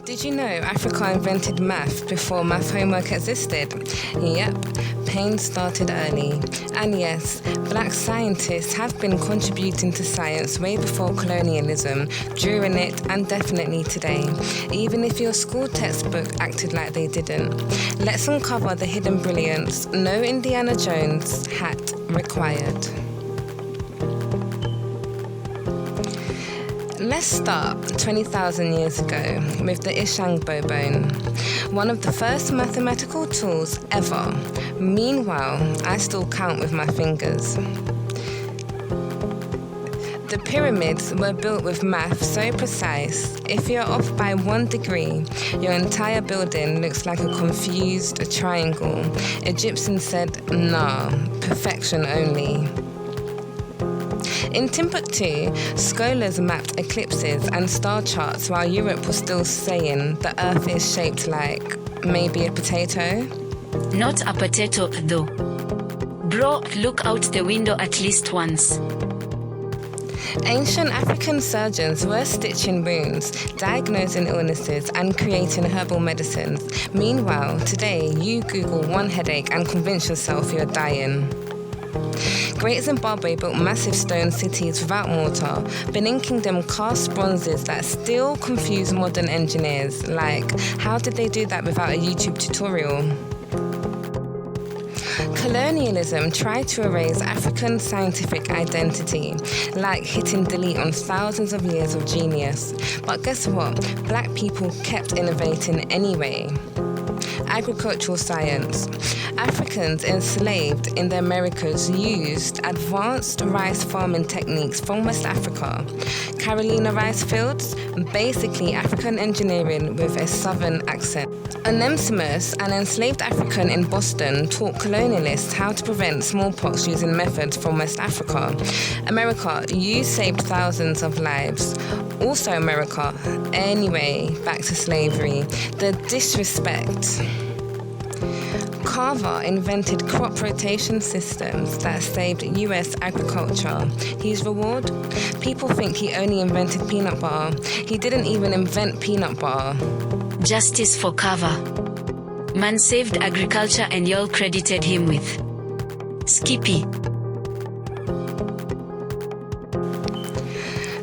Did you know Africa invented math before math homework existed? Yep, pain started early. And yes, black scientists have been contributing to science way before colonialism, during it, and definitely today, even if your school textbook acted like they didn't. Let's uncover the hidden brilliance. No Indiana Jones hat required. Let's start 20,000 years ago with the Ishango bone, one of the first mathematical tools ever. Meanwhile, I still count with my fingers. The pyramids were built with math so precise, if you're off by 1 degree, your entire building looks like a confused triangle. Egyptians said, nah, perfection only. In Timbuktu, scholars mapped eclipses and star charts while Europe was still saying the Earth is shaped like maybe a potato. Not a potato, though. Bro, look out the window at least once. Ancient African surgeons were stitching wounds, diagnosing illnesses, and creating herbal medicines. Meanwhile, today, you Google one headache and convince yourself you're dying. Great Zimbabwe built massive stone cities without mortar. Benin Kingdom cast bronzes that still confuse modern engineers. Like, how did they do that without a YouTube tutorial? Colonialism tried to erase African scientific identity, like hitting delete on thousands of years of genius. But guess what? Black people kept innovating anyway. Agricultural science. Africans enslaved in the Americas used advanced rice farming techniques from West Africa. Carolina rice fields, basically African engineering with a southern accent. Onesimus, an enslaved African in Boston, taught colonialists how to prevent smallpox using methods from West Africa. America, you saved thousands of lives. Also America. Anyway, back to slavery. The disrespect. Carver invented crop rotation systems that saved US agriculture. His reward? People think he only invented peanut butter. He didn't even invent peanut butter. Justice for Carver. Man saved agriculture and y'all credited him with Skippy.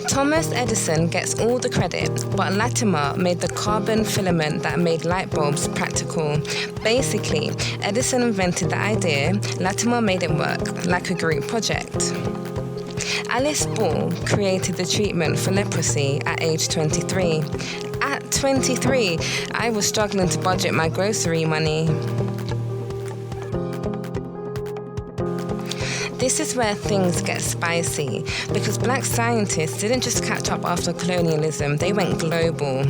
Thomas Edison gets all the credit, but Latimer made the carbon filament that made light bulbs practical. Basically, Edison invented the idea, Latimer made it work, like a group project. Alice Ball created the treatment for leprosy at age 23. At 23, I was struggling to budget my grocery money. This is where things get spicy, because black scientists didn't just catch up after colonialism, they went global.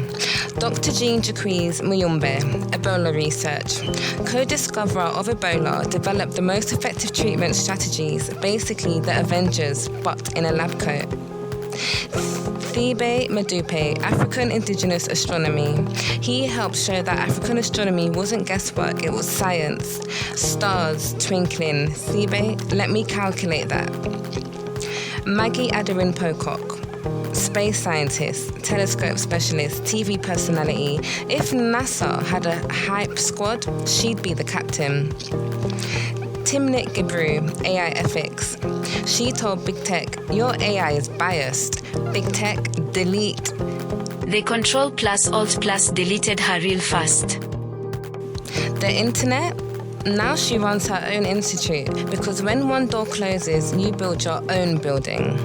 Dr. Jean Jacques Muyumbe, Ebola research. Co-discoverer of Ebola, developed the most effective treatment strategies, basically the Avengers, but in a lab coat. Thebe Madupe, African Indigenous Astronomy. He helped show that African astronomy wasn't guesswork, it was science. Stars twinkling. Thebe, let me calculate that. Maggie Aderin Pocock, space scientist, telescope specialist, TV personality. If NASA had a hype squad, she'd be the captain. Timnit Gebru, AI ethics. She told Big Tech, your AI is biased. Big Tech, delete. They Control plus Alt plus deleted her real fast. The internet? Now she runs her own institute, because when one door closes, you build your own building.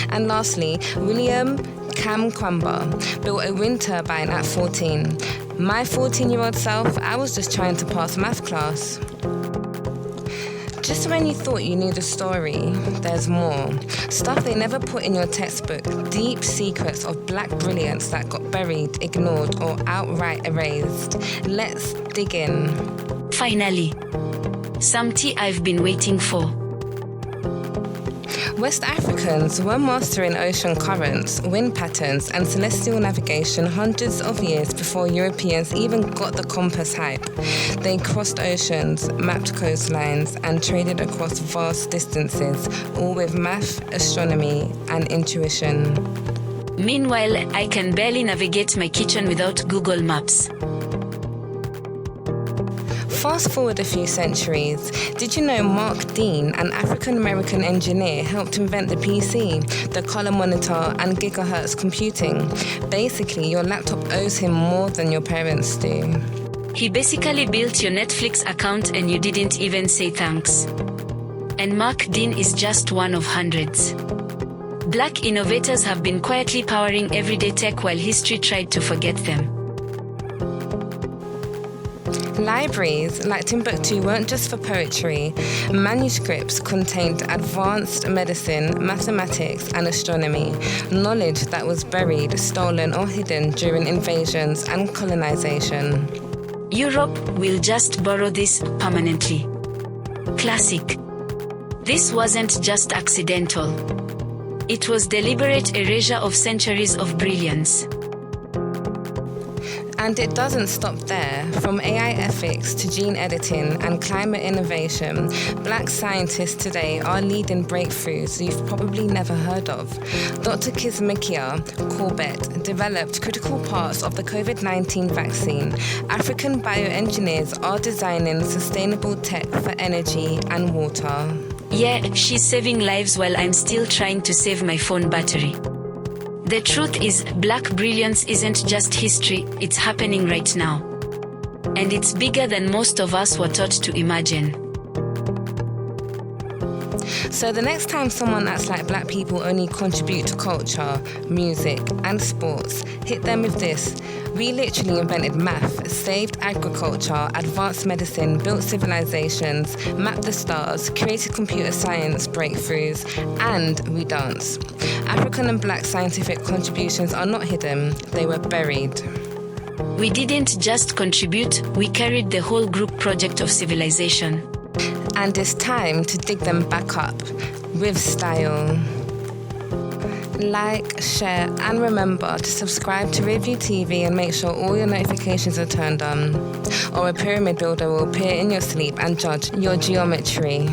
And lastly, William Kamkwamba built a wind turbine at 14. My 14-year-old self, I was just trying to pass math class. Just when you thought you knew the story, there's more. Stuff they never put in your textbook. Deep secrets of black brilliance that got buried, ignored, or outright erased. Let's dig in. Finally, some tea I've been waiting for. West Africans were mastering ocean currents, wind patterns, and celestial navigation hundreds of years before Europeans even got the compass hype. They crossed oceans, mapped coastlines, and traded across vast distances, all with math, astronomy, and intuition. Meanwhile, I can barely navigate my kitchen without Google Maps. Fast forward a few centuries. Did you know Mark Dean, an African-American engineer, helped invent the PC, the color monitor, and gigahertz computing? Basically, your laptop owes him more than your parents do. He basically built your Netflix account and you didn't even say thanks. And Mark Dean is just one of hundreds. Black innovators have been quietly powering everyday tech while history tried to forget them. Libraries like Timbuktu weren't just for poetry. Manuscripts contained advanced medicine, mathematics, and astronomy, knowledge that was buried, stolen, or hidden during invasions and colonization. Europe will just borrow this permanently. Classic. This wasn't just accidental. It was deliberate erasure of centuries of brilliance. And it doesn't stop there. From AI ethics to gene editing and climate innovation, Black scientists today are leading breakthroughs you've probably never heard of. Dr. Kismikia Corbett developed critical parts of the COVID-19 vaccine. African bioengineers are designing sustainable tech for energy and water. Yeah, she's saving lives while I'm still trying to save my phone battery. The truth is, Black brilliance isn't just history, it's happening right now. And it's bigger than most of us were taught to imagine. So the next time someone acts like Black people only contribute to culture, music, and sports, hit them with this. We literally invented math, saved agriculture, advanced medicine, built civilizations, mapped the stars, created computer science breakthroughs, and we dance. African and Black scientific contributions are not hidden, they were buried. We didn't just contribute, we carried the whole group project of civilization. And it's time to dig them back up with style. Like, share, and remember to subscribe to Rearview TV and make sure all your notifications are turned on, or a pyramid builder will appear in your sleep and judge your geometry.